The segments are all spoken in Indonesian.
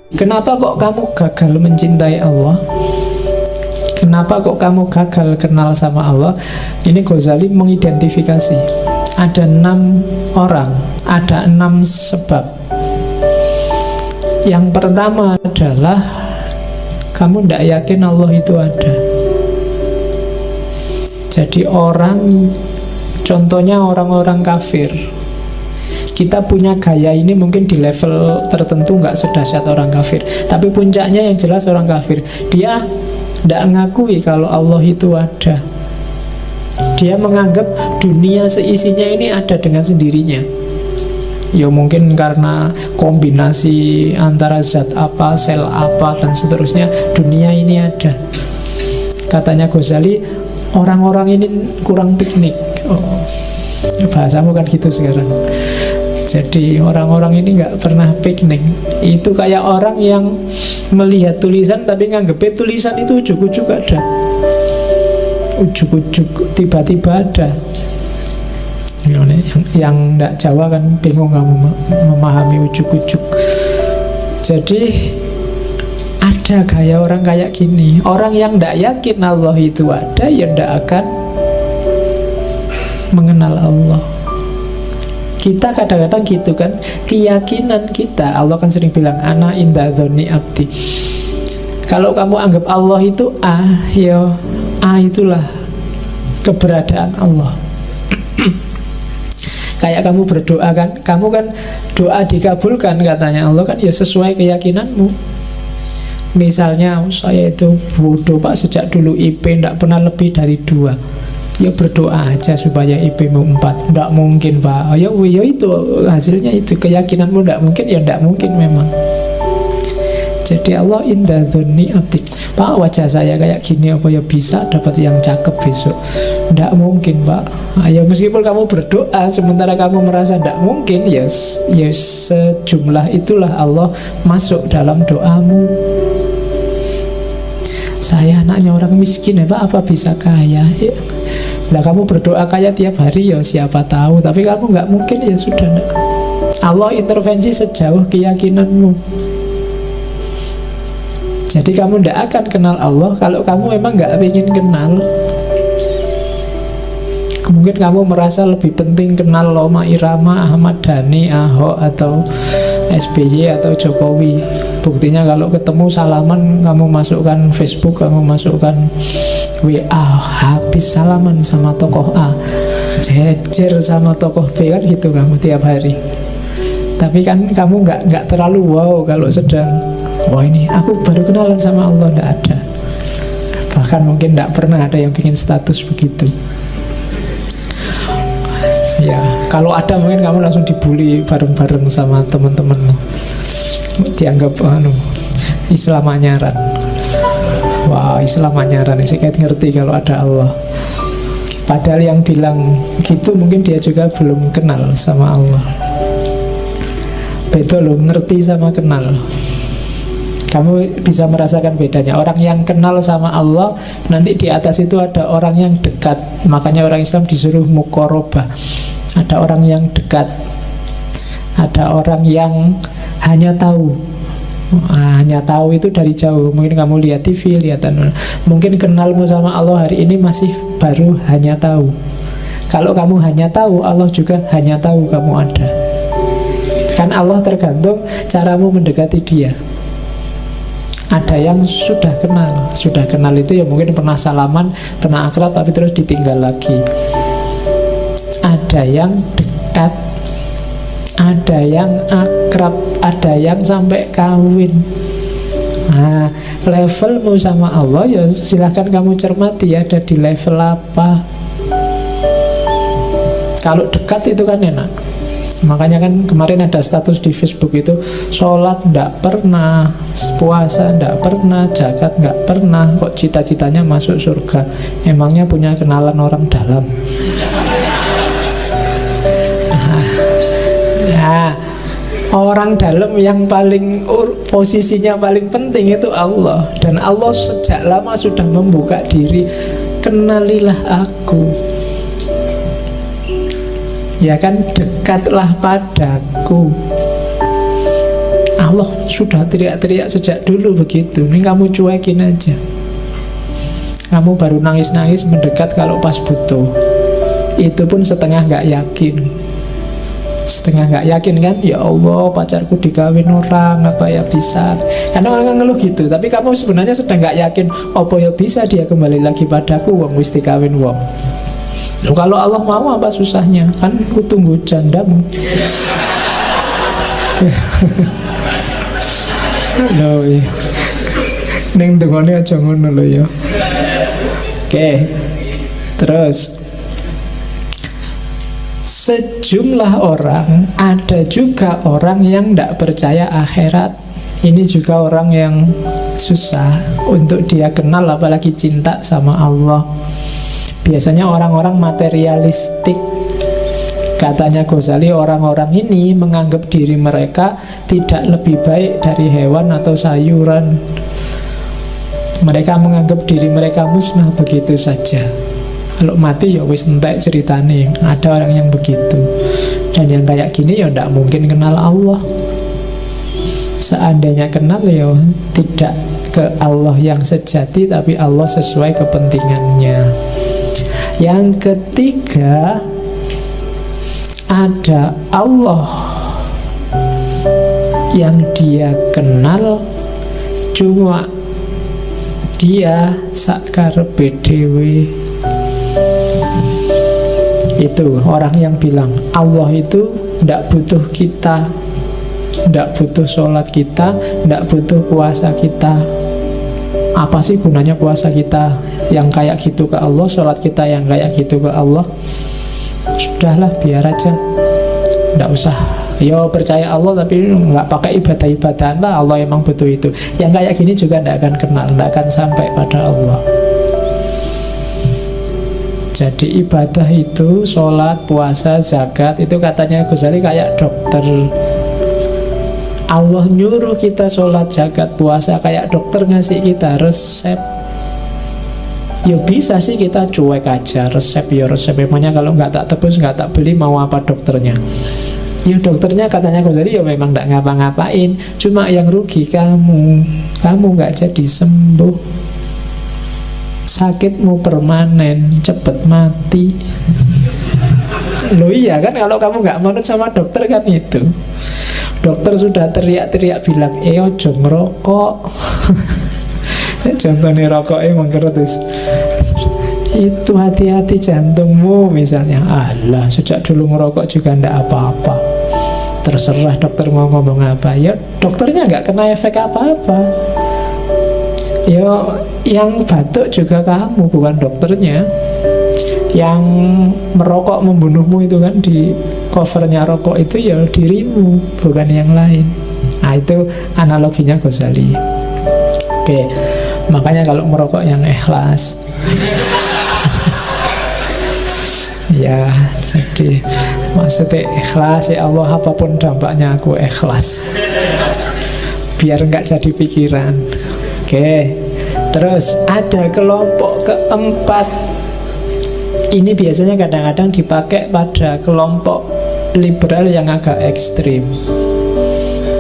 Kenapa kok kamu gagal mencintai Allah? Kenapa kok kamu gagal kenal sama Allah? Ini Ghazali mengidentifikasi. Ada 6 orang, ada 6 sebab. Yang pertama adalah kamu tidak yakin Allah itu ada. Jadi contohnya orang-orang kafir. Kita punya gaya ini mungkin di level tertentu nggak sedahsyat orang kafir, tapi puncaknya yang jelas orang kafir. Dia tidak ngakui kalau Allah itu ada. Dia menganggap dunia seisinya ini ada dengan sendirinya. Ya mungkin karena kombinasi antara zat apa, sel apa, dan seterusnya, dunia ini ada. Katanya Ghazali, orang-orang ini kurang piknik. Bahasamu kan gitu sekarang. Jadi orang-orang ini nggak pernah piknik. Itu kayak orang yang melihat tulisan tapi nganggepnya tulisan itu ujuk-ujuk ada. Ujuk-ujuk tiba-tiba ada. Yang nggak Jawa kan bingung kamu memahami ujuk-ujuk. Jadi ada gaya orang kayak gini. Orang yang nggak yakin Allah itu ada, ya nggak akan mengenal Allah. Kita kadang-kadang gitu kan, keyakinan kita, Allah kan sering bilang ana inda dzonni abdi. Kalau kamu anggap Allah itu ya itulah keberadaan Allah. Kayak kamu berdoa kan, kamu kan doa dikabulkan katanya Allah kan ya sesuai keyakinanmu. Misalnya saya itu bodoh Pak, sejak dulu IP tidak pernah lebih dari 2. Ya berdoa aja supaya IP-mu 4. Tidak mungkin Pak. Ya itu hasilnya itu. Keyakinanmu tidak mungkin, ya tidak mungkin memang. Jadi Allah inda dzonni abdi. Pak, wajah saya kayak gini, apa ya bisa dapat yang cakep besok? Tidak mungkin Pak. Ya meskipun kamu berdoa sementara kamu merasa tidak mungkin, ya sejumlah itulah Allah masuk dalam doamu. Saya anaknya orang miskin ya Pak, apa bisa kaya ya. Lah kamu berdoa kaya tiap hari ya siapa tahu. Tapi kamu nggak mungkin, ya sudah enggak. Allah intervensi sejauh keyakinanmu. Jadi kamu tidak akan kenal Allah kalau kamu memang nggak ingin kenal. Mungkin kamu merasa lebih penting kenal Roma Irama, Ahmad Dhani, Ahok, atau SBY atau Jokowi. Buktinya kalau ketemu salaman, kamu masukkan Facebook, kamu masukkan WA, habis salaman sama tokoh A, jejer sama tokoh B, kan gitu kamu tiap hari. Tapi kan kamu nggak terlalu wow kalau sedang wah ini aku baru kenalan sama Allah, nggak ada. Bahkan mungkin nggak pernah ada yang bikin status begitu. Ya, kalau ada mungkin kamu langsung dibully bareng-bareng sama teman-temanmu. Dianggap Islam anyaran. Wah, Islam anyaran, saya ngerti kalau ada Allah. Padahal yang bilang gitu mungkin dia juga belum kenal sama Allah. Beda loh, ngerti sama kenal. Kamu bisa merasakan bedanya. Orang yang kenal sama Allah, nanti di atas itu ada orang yang dekat. Makanya orang Islam disuruh muqarabah. Ada orang yang dekat, ada orang yang hanya tahu. Hanya tahu itu dari jauh. Mungkin kamu lihat TV, mungkin kenalmu sama Allah hari ini masih baru hanya tahu. Kalau kamu hanya tahu, Allah juga hanya tahu kamu ada. Kan Allah tergantung caramu mendekati dia. Ada yang sudah kenal itu ya mungkin pernah salaman, pernah akrab, tapi terus ditinggal lagi. Ada yang dekat, ada yang akrab, ada yang sampai kawin. Nah, levelmu sama Allah ya silahkan kamu cermati, ada di level apa. Kalau dekat itu kan enak. Makanya kan kemarin ada status di Facebook itu, sholat nggak pernah, puasa nggak pernah, zakat nggak pernah, kok cita-citanya masuk surga. Emangnya punya kenalan orang dalam? Nah, orang dalam yang paling posisinya paling penting itu Allah. Dan Allah sejak lama sudah membuka diri, kenalilah aku. Ya kan, dekatlah padaku. Allah sudah teriak-teriak sejak dulu begitu, ini kamu cuekin aja. Kamu baru nangis-nangis mendekat kalau pas butuh. Itu pun setengah gak yakin. Setengah gak yakin kan, ya Allah pacarku dikawin orang, apa ya bisa. Karena orang ngeluh gitu, tapi kamu sebenarnya sedang gak yakin, apa ya bisa dia kembali lagi padaku, wong wis dikawin wong. Loh, kalau Allah mau apa susahnya? Kan ku tunggu jandamu. Loh ya, neng dengone aja ngono lho ya. Oke, terus sejumlah orang, ada juga orang yang tidak percaya akhirat. Ini juga orang yang susah untuk dia kenal, apalagi cinta sama Allah. Biasanya orang-orang materialistik. Katanya Ghazali, orang-orang ini menganggap diri mereka tidak lebih baik dari hewan atau sayuran. Mereka menganggap diri mereka musnah begitu saja. Kalau mati ya wis entek ceritane. Ada orang yang begitu. Dan yang kayak gini ya tidak mungkin kenal Allah. Seandainya kenal ya tidak ke Allah yang sejati, tapi Allah sesuai kepentingannya. Yang ketiga, ada Allah yang dia kenal, cuma dia sakarepe dhewe. Itu orang yang bilang Allah itu tidak butuh kita, tidak butuh sholat kita, tidak butuh puasa kita. Apa sih gunanya puasa kita yang kayak gitu ke Allah, sholat kita yang kayak gitu ke Allah? Sudahlah, biar aja, tidak usah. Yo percaya Allah tapi nggak pakai ibadah-ibadah lah, Allah emang butuh itu. Yang kayak gini juga tidak akan kenal, tidak akan sampai pada Allah. Jadi ibadah itu, sholat, puasa, zakat, itu katanya Ghazali kayak dokter. Allah nyuruh kita sholat, zakat, puasa, kayak dokter ngasih kita resep. Ya bisa sih kita cuek aja, resep ya resep. Emangnya kalau nggak tak tebus, nggak tak beli, mau apa dokternya? Ya dokternya katanya Ghazali ya memang nggak ngapa-ngapain, cuma yang rugi kamu nggak jadi sembuh. Sakitmu permanen, cepet mati. Loh iya kan, kalau kamu nggak manut sama dokter kan itu. Dokter sudah teriak-teriak bilang, ojo ngerokok. Contohnya rokok emang keretus. Itu hati-hati jantungmu misalnya. Alah, sejak dulu ngerokok juga ndak apa-apa. Terserah dokter mau ngomong apa. Ya dokternya nggak kena efek apa-apa. Ya yang batuk juga kamu, bukan dokternya. Yang merokok membunuhmu itu kan, di covernya rokok itu ya dirimu, bukan yang lain. Nah itu analoginya Ghazali. Oke, makanya kalau merokok yang ikhlas. Ya, jadi maksudnya ikhlas, ya Allah apapun dampaknya aku ikhlas, biar nggak jadi pikiran. Oke, terus ada kelompok keempat. Ini biasanya kadang-kadang dipakai pada kelompok liberal yang agak ekstrim.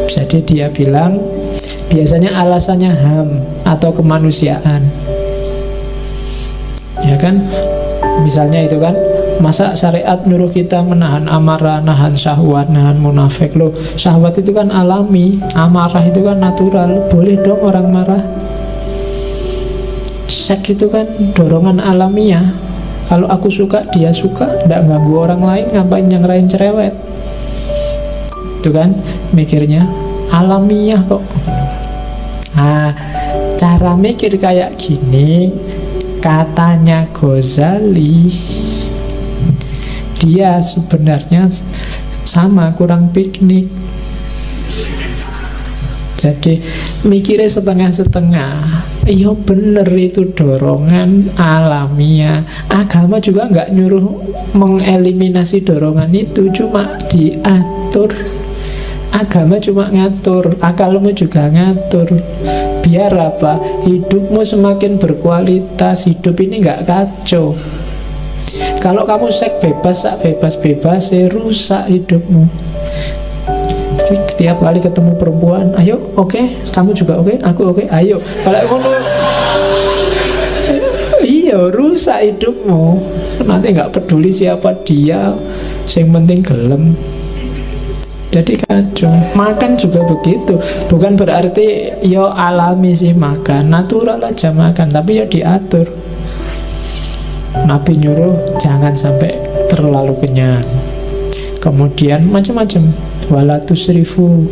Jadi dia bilang biasanya alasannya HAM atau kemanusiaan. Ya kan? Misalnya itu kan, masa syariat nyuruh kita menahan amarah, nahan syahwat, nahan munafik. Loh, syahwat itu kan alami, amarah itu kan natural. Boleh dong orang marah. Seks itu kan dorongan alamiah. Kalau aku suka, dia suka, tidak ganggu orang lain, ngapain nyengerain cerewet? Itu kan mikirnya alamiah kok. Nah, cara mikir kayak gini, katanya Ghazali, dia sebenarnya sama, kurang piknik. Jadi mikirnya setengah-setengah. Iya bener, itu dorongan alamiah. Agama juga nggak nyuruh mengeliminasi dorongan itu, cuma diatur. Agama cuma ngatur, akalmu juga ngatur. Biar apa? Hidupmu semakin berkualitas, hidup ini nggak kacau. Kalau kamu seks bebas, sak bebas-bebas, rusak hidupmu. Tiap kali ketemu perempuan, ayo, oke, kamu juga oke, aku oke, ayo. Kalau ngono, iya, rusak hidupmu. Nanti nggak peduli siapa dia, yang penting gelem. Jadi kacau. Makan juga begitu. Bukan berarti yo alami sih makan, natural aja makan, tapi ya diatur. Nabi nyuruh jangan sampai terlalu kenyang. Kemudian macam-macam. Wala tusrifu.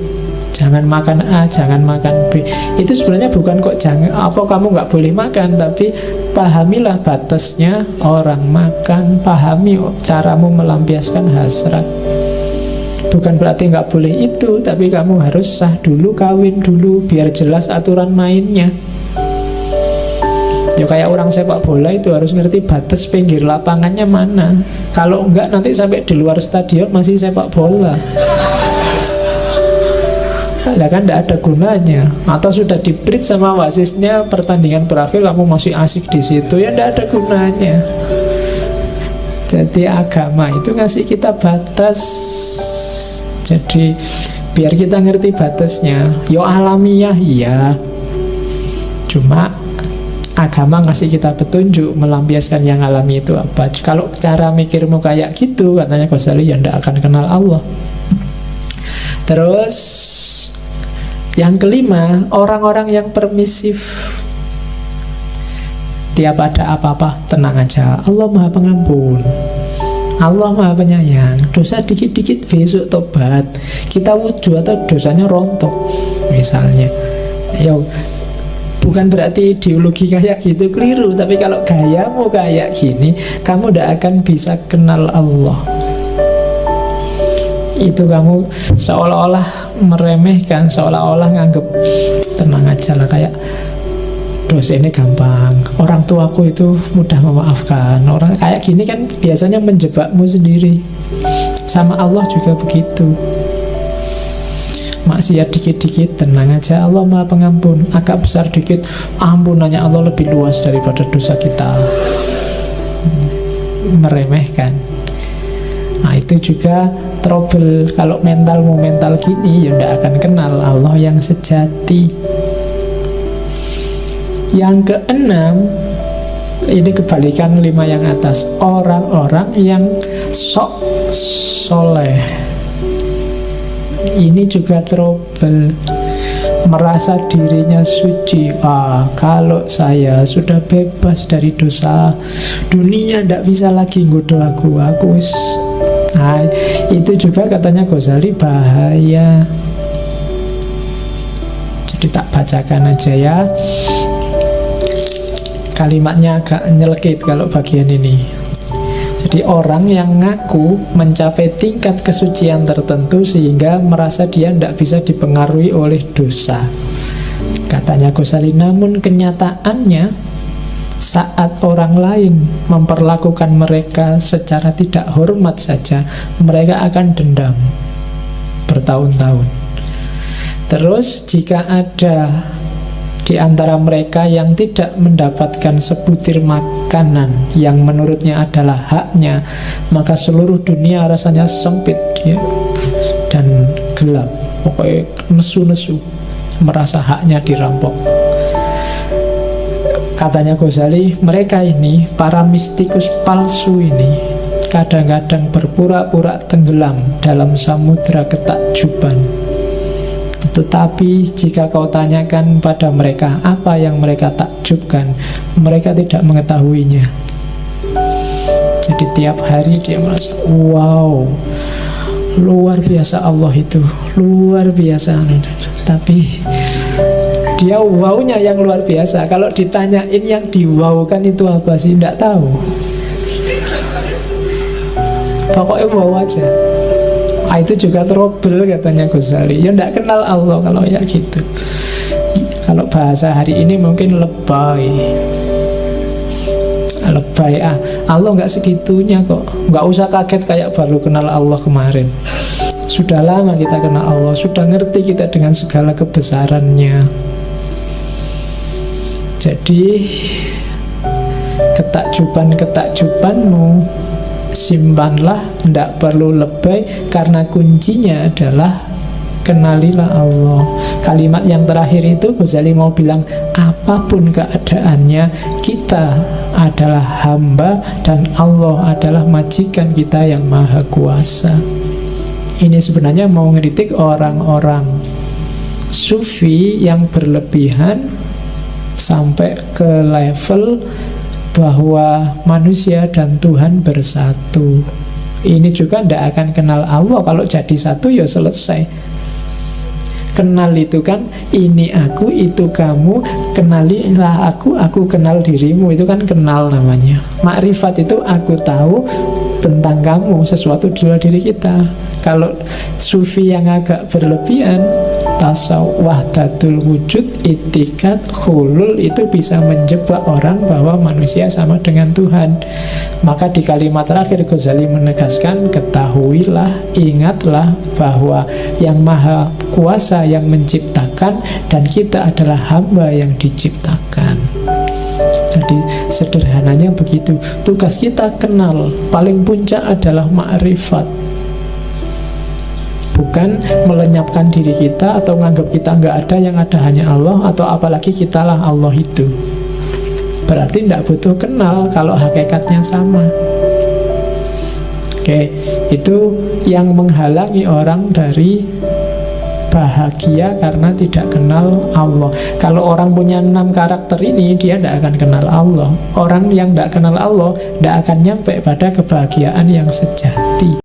Jangan makan A, jangan makan B. Itu sebenarnya bukan kok jangan apa kamu nggak boleh makan, tapi pahamilah batasnya orang makan, pahami caramu melampiaskan hasrat. Bukan berarti nggak boleh itu, tapi kamu harus sah dulu, kawin dulu, biar jelas aturan mainnya. Ya kayak orang sepak bola itu harus ngerti batas pinggir lapangannya mana. Kalau enggak nanti sampai di luar stadion masih sepak bola. Nah kan tidak ada gunanya. Atau sudah di-bridge sama wasisnya, pertandingan berakhir kamu masih asik di situ, ya tidak ada gunanya. Jadi agama itu ngasih kita batas. Jadi biar kita ngerti batasnya. Yo alamiah iya, cuma agama ngasih kita petunjuk melampiaskan yang alami itu apa. Kalau cara mikirmu kayak gitu, katanya Ghazali, ya tidak akan kenal Allah. Terus yang kelima, orang-orang yang permisif. Tiap ada apa-apa, tenang aja, Allah Maha Pengampun, Allah Maha Penyayang. Dosa dikit-dikit besok tobat. Kita wudhu atau dosanya rontok misalnya. Ya, bukan berarti ideologi kayak gitu keliru, tapi kalau gayamu kayak gini, kamu tidak akan bisa kenal Allah. Itu kamu seolah-olah meremehkan, seolah-olah nganggep tenang aja lah, kayak dosa ini gampang, orang tuaku itu mudah memaafkan. Orang kayak gini kan biasanya menjebakmu sendiri. Sama Allah juga begitu. Maksiat dikit-dikit, tenang aja, Allah Maha Pengampun. Agak besar dikit, ampunannya Allah lebih luas daripada dosa kita. Meremehkan. Nah itu juga trouble. Kalau mentalmu mental gini, ya tidak akan kenal Allah yang sejati. Yang keenam, ini kebalikan 5 yang atas. Orang-orang yang sok soleh. Ini juga trouble. Merasa dirinya suci. Kalau saya sudah bebas dari dosa, dunia tidak bisa lagi nggoda aku wis. Nah, itu juga katanya Ghazali bahaya. Jadi tak bacakan aja ya. Kalimatnya agak nyelekit kalau bagian ini. Jadi orang yang ngaku mencapai tingkat kesucian tertentu sehingga merasa dia tidak bisa dipengaruhi oleh dosa. Katanya Ghazali, namun kenyataannya saat orang lain memperlakukan mereka secara tidak hormat saja, mereka akan dendam bertahun-tahun. Terus jika ada di antara mereka yang tidak mendapatkan sebutir makanan yang menurutnya adalah haknya, maka seluruh dunia rasanya sempit dia dan gelap. Pokoknya nesu-nesu, merasa haknya dirampok. Katanya Ghazali, mereka ini, para mistikus palsu ini, kadang-kadang berpura-pura tenggelam dalam samudra ketakjuban. Tetapi jika kau tanyakan pada mereka apa yang mereka takjubkan, mereka tidak mengetahuinya. Jadi tiap hari dia merasa, wow, luar biasa Allah itu, luar biasa. Tapi dia wow-nya yang luar biasa. Kalau ditanyain yang diwaukan itu apa sih, tidak tahu. Pokoknya wow aja. Itu juga trouble katanya Ghazali. Ya tidak kenal Allah kalau ya gitu. Kalau bahasa hari ini mungkin lebay. Lebay, Allah nggak segitunya kok. Nggak usah kaget kayak baru kenal Allah kemarin. Sudah lama kita kenal Allah, sudah ngerti kita dengan segala kebesarannya. Jadi ketakjuban-ketakjubanmu simpanlah, tidak perlu lebay, karena kuncinya adalah kenalilah Allah. Kalimat yang terakhir itu Ghazali mau bilang, apapun keadaannya, kita adalah hamba dan Allah adalah majikan kita yang maha kuasa. Ini sebenarnya mau ngeritik orang-orang sufi yang berlebihan sampai ke level bahwa manusia dan Tuhan bersatu. Ini juga tidak akan kenal Allah. Kalau jadi satu ya selesai. Kenal itu kan, ini aku, itu kamu, kenalilah aku kenal dirimu. Itu kan kenal namanya. Makrifat itu aku tahu tentang kamu, sesuatu di luar diri kita. Kalau sufi yang agak berlebihan, tasawuf wahdatul wujud, itikat, khulul, itu bisa menjebak orang bahwa manusia sama dengan Tuhan. Maka di kalimat terakhir Ghazali menegaskan, ketahuilah, ingatlah bahwa yang maha kuasa yang menciptakan dan kita adalah hamba yang diciptakan. Jadi sederhananya begitu. Tugas kita kenal, paling puncak adalah ma'rifat. Bukan melenyapkan diri kita atau menganggap kita nggak ada, yang ada hanya Allah, atau apalagi kitalah Allah itu. Berarti tidak butuh kenal kalau hakikatnya sama. Oke, itu yang menghalangi orang dari bahagia karena tidak kenal Allah. Kalau orang punya 6 karakter ini, dia tidak akan kenal Allah. Orang yang tidak kenal Allah tidak akan nyampe pada kebahagiaan yang sejati.